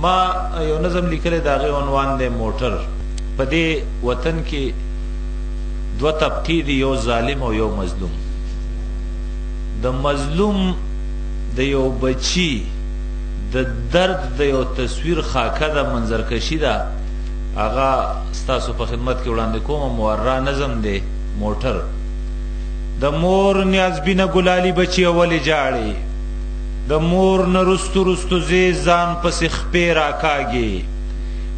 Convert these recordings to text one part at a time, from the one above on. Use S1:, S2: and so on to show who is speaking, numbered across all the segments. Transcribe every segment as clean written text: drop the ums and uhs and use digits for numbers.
S1: ما یو نظم لیکلی د هغې عنوان دی موټر. په دې وطن کې دوه طبقې دي، یو ظالم او یو مظلوم. د مظلوم د یو بچي د درد د یو تصویر خاکه ده، منظرکشي ده، هغه ستاسو په خدمت کې وړاندې کوم. مورا نظم دی موټر. د مور نیازبینه ګلالي بچي ولې جاړي، د مور نه رستو رستو زی ځان پسې خپې راکاږي،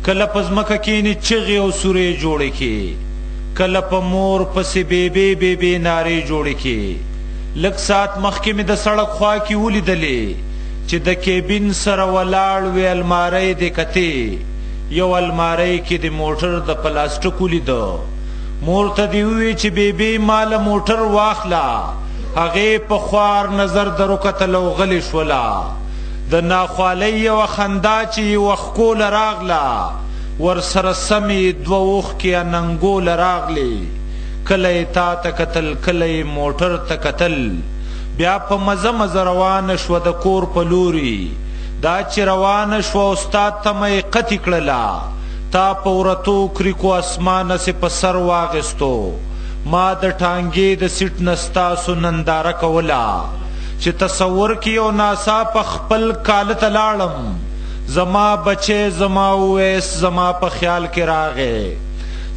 S1: کله په ځمکه کښېني چغې او سورې جوړې کړي، کله په مور پسې بیبې بیبې نارې جوړې کړي. لږ ساعت مخکې مې د سړک خوا کې ولیدلې چې د کیبین سره ولاړ وې المارۍ دې کتې، یو المارۍ کې د موټر د پلاستیک ولیده. مور ته دې ووې چې بیبې ماله موټر واخله، هغې په خوار نظر در وکتل او غلې شوله. د ناخوالۍ یوه خندا چې یوه ښکوله راغله، ورسره سمې دوه اوښکې اننګوله راغلې. کله یې تا ته کتل، کله یې موټر ته کتل، بیا په مزه مزه روانه شوه د کور په لوري. دا چې روانه شوه استاد ته مې قطې کړله، تا په ورتو کریکو اسمانه سې په سر واغېستو. ما د ټانګې د سیټ نه ستاسو ننداره کوله چې تصور کې یو ناڅاپه خپل کاله ته لاړم. زما بچی زما اویس زما په خیال کې راغی.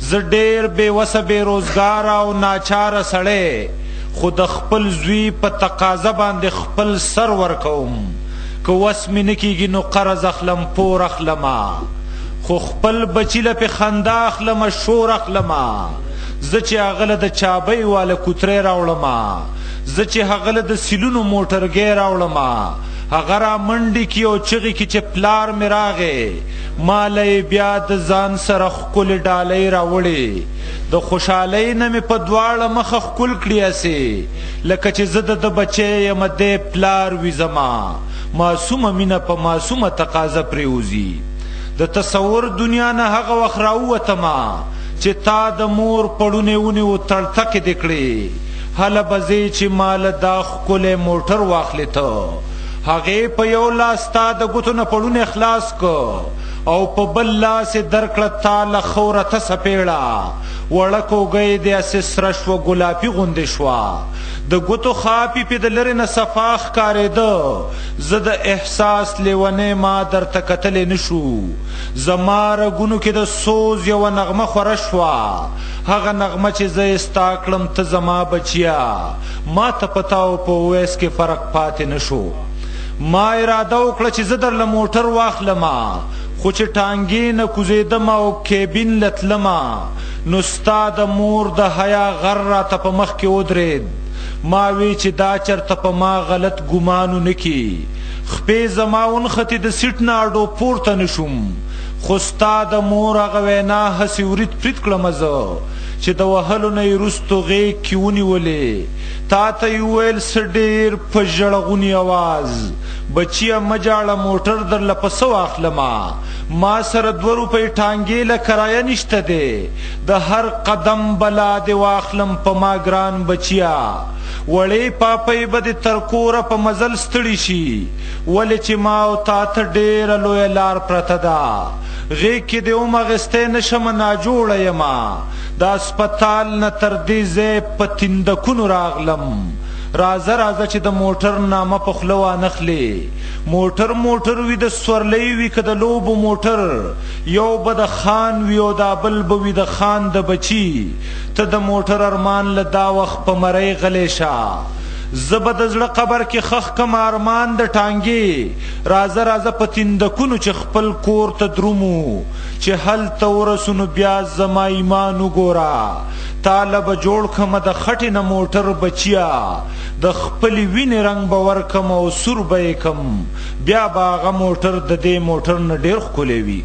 S1: زه ډېر بېوسه بېروزګاره او ناچاره سړی، خو د خپل زوی په تقاضه باندې خپل سر ورکوم. که وس مې نه کېږي نو قرض اخلم، پور اخلمه، خو خپل بچي له پې خندا اخلمه، شور اخلمه. زه چې هغله د چابۍ واله کوترې راوړمه، زه چې هغله د سیلونو موټرګۍ راوړمه، هغه را منډې کي او چغې کي چې پلار مې راغی. ما له یې بیا د ځان سره ښکلې ډالۍ راوړې، د خوشحالۍ نه مې په دواړه مخه ښکل کړي هسې لکه چې زه د بچی یم دی پلار وي زما. معصومه مینه په معصومه تقاضه پرېوځي. د تصور دنیا نه هغه وخت راووتمه چې تا د مور پړونې ونیو تړتکې دې کړې. هله به ځې چې ماله دا ښکلی موټر واخلې ته. هغې په یو لاس تا د ګوتو نه پړونې خلاص که او په بل لاس یې درکړه تا له خوره ته څپېړه. وړه کوږی دې هسې سره شوه، ګلابي غوندې شوه. د ګوتو خاپې پې د لرې نه صفا ښکارېده. زه د احساس لیونی ما درته کتلی نه شو. زما رګونو کې د سوز یوه نغمه خوره شوه، هغه نغمه چې زه یې ستا کړم ته زما بچیه. ما ته په تا او په اویس کې فرق پاتې نه شو. ما اراده وکړه چې زه درله موټر واخلمه، خو چې ټانګې نه کوزېدمه او کیبین له تلمه نو ستا د مور د حیا غر راته په مخ کې ودرېد. ما وی چې دا چرته په ما غلط ګمانو نه کي. خپې زما ونختې د سیټ نه اډو پورته نه شوم، خو ستا د مور هغه وینا هسې ورید پرید کړمه زه چې د وهلو نه یې وروستو غېږ کې ونیولې. تا ته یې وویل څه ډېر په ژړغوني اواز، بچیه مه جاړه موټر درله په څه واخلمه. ما سره 2 روپۍ ټانګې له کرایه نشته دی، د هر قدم بلا دې واخلم په ما ګران بچیه. وړې پاپۍ به دې تر کوره په مزل ستړي شي، ولې چې ما او تا ته ډېره لویه لار پرته ده. غېږ کې دې ومغېستی نه شمه ناجوړه یمه، د اسپتال نه تر دې ځای په تندکونو راغلم. راځه راځه چې د موټر نامه په خوله وانخلې. موټر موټر وي د سورلۍ وي که د لوبو موټر، یو به د خان وي او دا بل به وي د خان د بچي. ته د موټر ارمان له دا وخت په مرۍ غلی شه، زه به د زړه قبر کې خښ کم ارمان د ټانګې. راځه راځه په تندکونو چې خپل کور ته درومو، چې هلته ورسو نو بیا زما ایمان وګوره. تاله به جوړ کړمه د خټې نه موټر بچیه، د خپلې وینې رنګ به ورکم او سور به یې کم، بیا به هغه موټر د دې موټر نه ډېر ښکلی وي.